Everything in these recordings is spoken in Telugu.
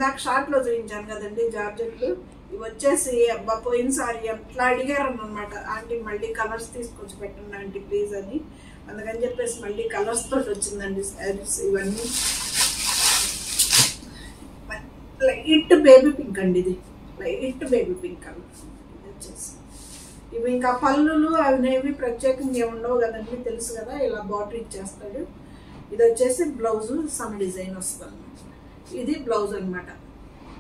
ఇందాక షార్ట్లో చూపించాను కదండి జార్జెట్లు. ఇవి వచ్చేసి అబ్బా పోయినసారి ఎట్లా అడిగారు అన్నమాట, ఆంటీ మళ్ళీ కలర్స్ తీసుకొచ్చి పెట్టండి ఆంటీ ప్లీజ్ అని. అందుకని చెప్పేసి మళ్ళీ కలర్స్ తోటి వచ్చిందండి శారీస్ ఇవన్నీ. లైట్ బేబీ పింక్ అండి, ఇది లైట్ బేబీ పింక్ కలర్. ఇది వచ్చేసి ఇవి ఇంకా పళ్ళులు అవినేవి ప్రత్యేకంగా ఏమి ఉండవు కదండి, తెలుసు కదా, ఇలా బార్డర్ ఇచ్చేస్తాడు. ఇది వచ్చేసి బ్లౌజ్ సమ్ డిజైన్ వస్తుంది. ఇది బ్లౌజ్ అనమాట.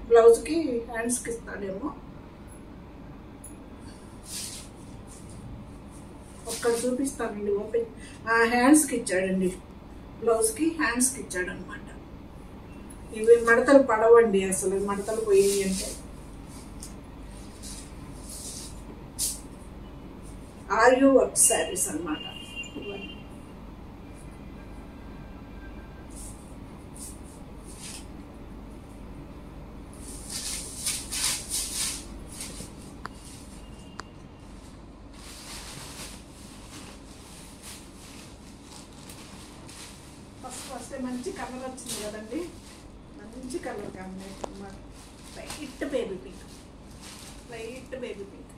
బ్లౌజ్కి హ్యాండ్స్కి ఇస్తాడేమో, ఒక్కడ చూపిస్తానండి ఓపెన్. హ్యాండ్స్కి ఇచ్చాడండి, బ్లౌజ్కి హ్యాండ్స్కి ఇచ్చాడు అనమాట. ఇవి మడతలు పడవండి, అసలు మడతలు పోయి అంటే. ఆర్యూ వర్క్ శారీస్ అనమాట ఇవన్నీ. ఫస్ట్ మంచి కలర్ వచ్చింది కదండి, మంచి కలర్ కాంబినేషన్ అన్నమాట. Light baby pink, light baby pink.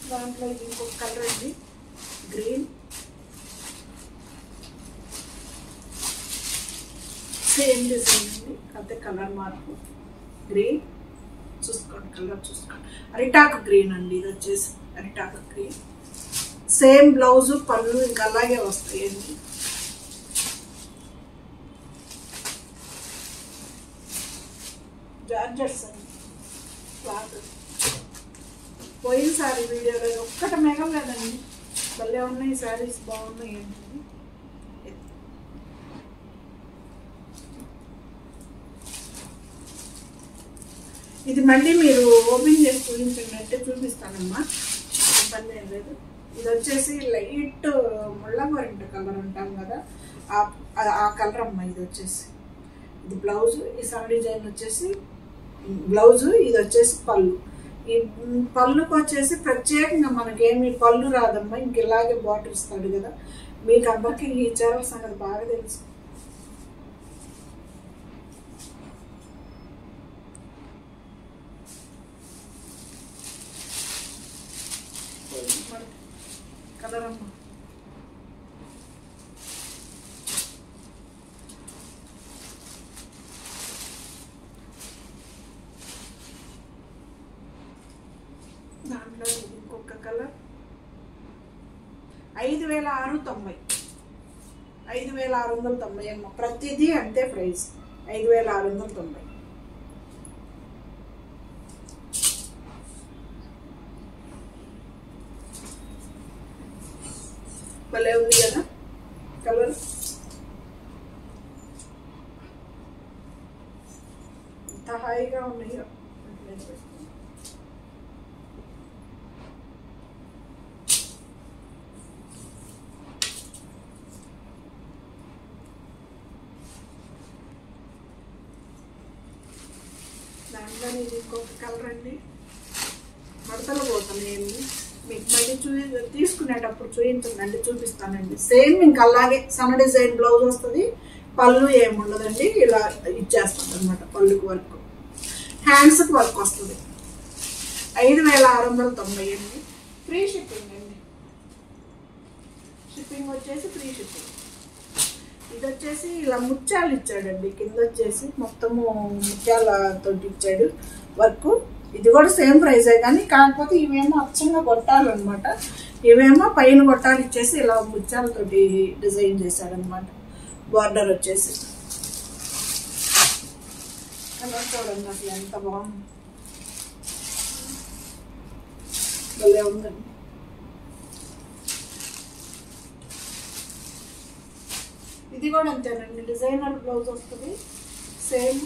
దాంట్లో ఇది ఇంకొక కలర్ అండి, గ్రీన్. సేమ్ డిజైన్ అండి, అదే కలర్ మార్పు. గ్రీన్ చూసుకోండి, కలర్ చూసుకోండి. అరిటాకు గ్రీన్ అండి, ఇది వచ్చేసి అరిటాకు గ్రీన్. సేమ్ బ్లౌజ్ పళ్ళు ఇంకా అలాగే వస్తాయండి. జార్జెట్స్ అండి క్లాత్. పోయిన సారీ వీడియోలో ఒక్కటి మిగలలేదండి, భలే ఉన్నాయి శారీస్, బాగున్నాయి అండి. ఇది మళ్ళీ మీరు ఓపెన్ చేసి చూపించండి అంటే చూపిస్తానమ్మా, ఇబ్బంది ఏం లేదు. ఇది వచ్చేసి లైట్ ముళ్ళగోరింట కలర్ అంటాం కదా, ఆ కలర్ అమ్మా. ఇది వచ్చేసి ఇది బ్లౌజ్, ఈ సమ్ డిజైన్ వచ్చేసి బ్లౌజు, ఇది వచ్చేసి పళ్ళు. ఈ పళ్ళుకి వచ్చేసి ప్రత్యేకంగా మనకేమి పళ్ళు రాదమ్మా, ఇంక ఇలాగే బాటిల్ ఇస్తాడు కదా. మీకు అమ్మకి ఈ చీరల సంగతి బాగా తెలుసు. కలర్ అమ్మ దాంట్లో ఇంకొక కలర్. 5690, 5690 అమ్మ. ప్రతిదీ అంతే ప్రైస్, 5690. భలే ఉంది కదా కలర్. ఎంత హాయిగా ఉన్నాయో. దాంట్లో ఇది ఇంకొక కలర్ అండి, మడతలు పోతున్నాయండి. మీకు మళ్ళీ తీసుకునేటప్పుడు చూపించండి, చూపిస్తానండి. సేమ్ ఇంకా అలాగే సన్న డిజైన్ బ్లౌజ్ వస్తుంది, పళ్ళు ఏముండదండి, ఇలా ఇచ్చేస్తుంది అనమాట. పళ్ళుకి వర్క్, హ్యాండ్స్కి వర్క్ వస్తుంది. 5690 అండి. ఫ్రీ షిప్పింగ్ అండి, షిప్పింగ్ వచ్చేసి ఫ్రీ షిప్పింగ్. ఇది వచ్చేసి ఇలా ముత్యాలు ఇచ్చాడండి, కింద వచ్చేసి మొత్తము ముత్యాలతో ఇచ్చాడు వర్క్. ఇది కూడా సేమ్ ప్రైజే కానీ కాకపోతే ఇవేమో అచ్చంగా గొట్టాలన్నమాట, ఇవేమో పైన గొట్టాలు ఇచ్చేసి ఇలా ముత్యాలతోటి డిజైన్ చేశాడనమాట. బార్డర్ వచ్చేసి కలర్ చూడండి అసలు ఎంత బాగుంది, భలే ఉందండి. ఇది కూడా అంతేనండి, డిజైనర్ బ్లౌజ్ వస్తుంది. సేమ్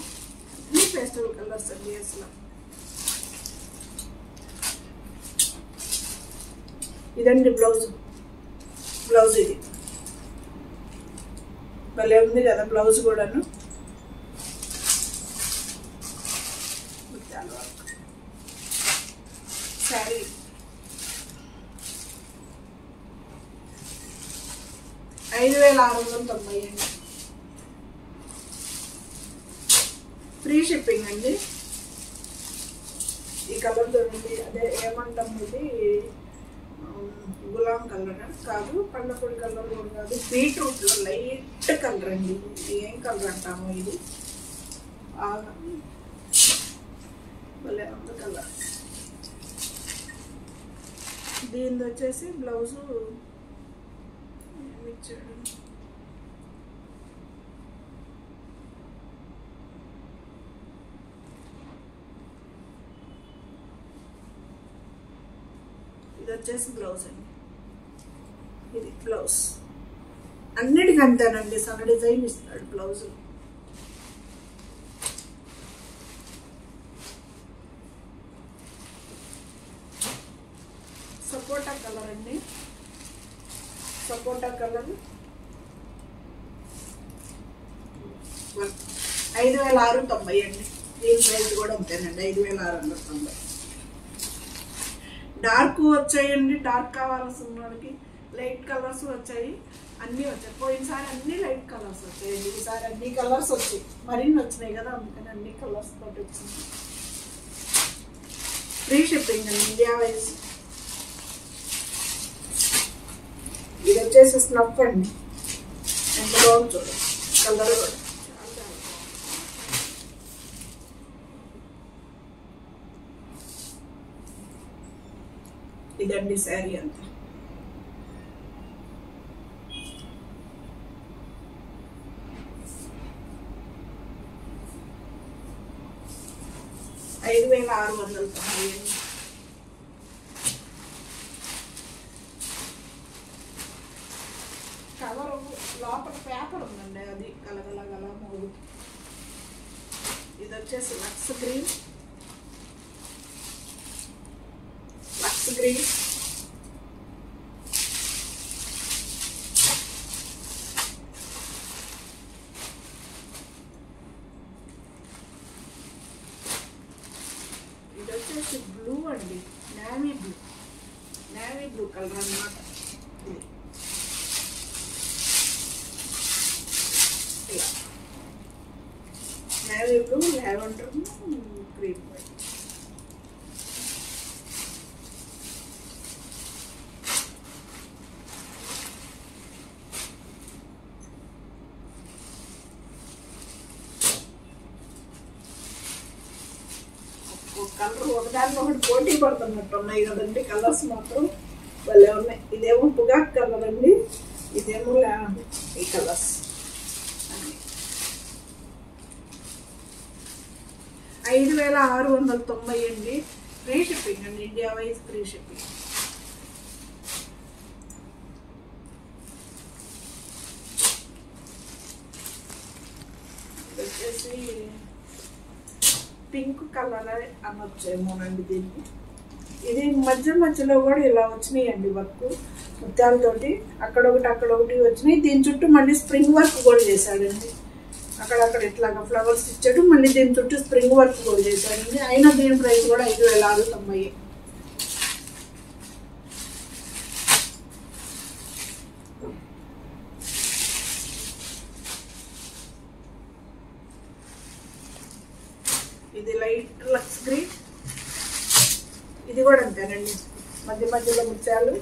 ఈ పేస్టల్ కలర్స్ అండి అసలు. ఇదండి బ్లౌజ్, ఇది భలే ఉంది కదా బ్లౌజ్ కూడాను. శారీ 5690 అండి. ఫ్రీ షిప్పింగ్ అండి. ఈ కలర్ దొరికి అదే ఏమంటాం ఇది గులాం కలర్ కాదు, పండపొడి కలర్ కూడా కాదు, బీట్రూట్లో లైట్ కలర్ అండి. ఏం కలర్ అంటాము ఇది, భలే అంత కలర్. దీనిది వచ్చేసి బ్లౌజు ఏమిచ్చాడు, ఇది వచ్చేసి బ్లౌజ్ అండి. ఇది బ్లౌజ్ అన్నిటికీ అంతేనండి, సగ డిజైన్ ఇస్తాడు బ్లౌజ్. సపోటా కలర్ అండి, సపోటా కలర్ 5690 అండి. దీని ప్రైస్ కూడా అంతేనండి, 5690. డార్క్ వచ్చాయండి, డార్క్ కావాల్సిన వాళ్ళకి. లైట్ కలర్స్ వచ్చాయి, అన్నీ వచ్చాయి. పోయినసారి అన్ని లైట్ కలర్స్ వచ్చాయండి, ఈసారి అన్ని కలర్స్ వచ్చాయి. మరిన్ని వచ్చినాయి కదా, అందుకని అన్ని కలర్స్ తోటి వచ్చింది. ఫ్రీ షిప్పింగ్ అండి, ఇండియా వైజ్. ఇది వచ్చేసి స్నఫ్ అండి, ఎంత బాగుంది చూడండి కలర్ కూడా. ఇదండి శారీ అంతా. $5690. కవర్ లోపల పేపర్ ఉందండి, అది కలగలగల మూడు. ఇది వచ్చేసి లక్స్ గ్రీన్, లక్స్ గ్రీన్. ఇది వచ్చేసి బ్లూ అండి, navy blue, navy blue colour అన్నమాట. ఇలా navy blue, lavender, cream white. Colour ఒకదానికి ఒకటి పోటీ పడుతున్నట్టు ఉన్నాయి కదండి, కలర్స్ మాత్రం భలే ఉన్నాయి. ఇదేమో పుగాక్ కలర్ అండి, ఇదేమో ఈ కలర్స్. 5690 అండి. ఫ్రీ షిప్పింగ్ అండి, ఇండియా వైజ్ ఫ్రీ షిప్పింగ్. వచ్చేసి పింక్ కలర్ అనొచ్చేమోనండి దీన్ని. ఇది మధ్య మధ్యలో కూడా ఇలా వచ్చినాయండి వర్క్ ముత్యాలతోటి, అక్కడొకటి అక్కడొకటి వచ్చినాయి. దీని చుట్టూ మళ్ళీ స్ప్రింగ్ వర్క్ కూడా చేశాడండి, అక్కడక్కడ ఇట్లాగా ఫ్లవర్స్ ఇచ్చాడు. మళ్ళీ దీని చుట్టూ స్ప్రింగ్ వర్క్ కూడా చేశాడండి. అయినా దీని ప్రైస్ కూడా 5690. ఇది లైట్ లక్స్ గ్రీన్, ఇది కూడా అంతేనండి. మధ్య మధ్యలో ముత్యాలు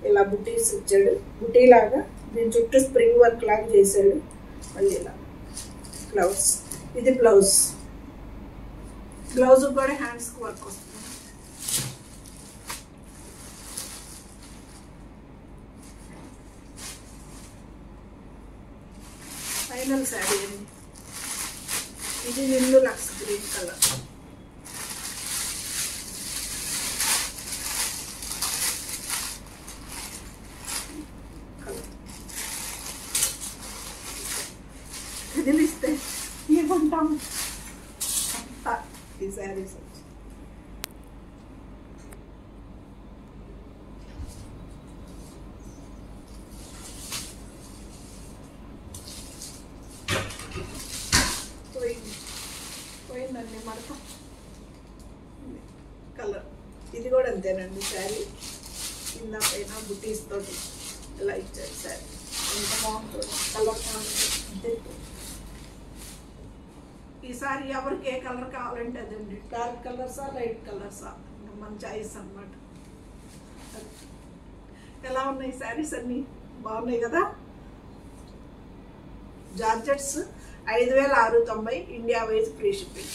ఇలా బుటీస్ ఇచ్చాడు, బుటీ లాగా. దీని చుట్టూ స్ప్రింగ్ వర్క్ లాగా చేశాడు. మళ్ళీ ఇలా బ్లౌజ్, ఇది బ్లౌజ్. బ్లౌజ్ కూడా హ్యాండ్స్కి వర్క్ వస్తుంది. ఫైనల్ శారీ అండి. ఇది నిండు లక్స్ గ్రీన్ కలర్. కదిలిస్తే ఏమంటాం ఈ శారీస్. పోయిందండి మడత. కలర్ ఇది కూడా అంతేనండి. శారీ కింద పైన బుటీస్ తోటి ఇలా ఇచ్చారు. శారీ ఎంత బాగుంటుంది, కలర్ బాగుంటుంది. ఈసారి ఎవరికి ఏ కలర్ కావాలంటే అదండి, డార్క్ కలర్సా లైట్ కలర్సా మన చాయిస్ అన్నమాట. ఎలా ఉన్నాయి శారీస్ అన్నీ? బాగున్నాయి కదా. Georgettes 5,690, India wise free shipping.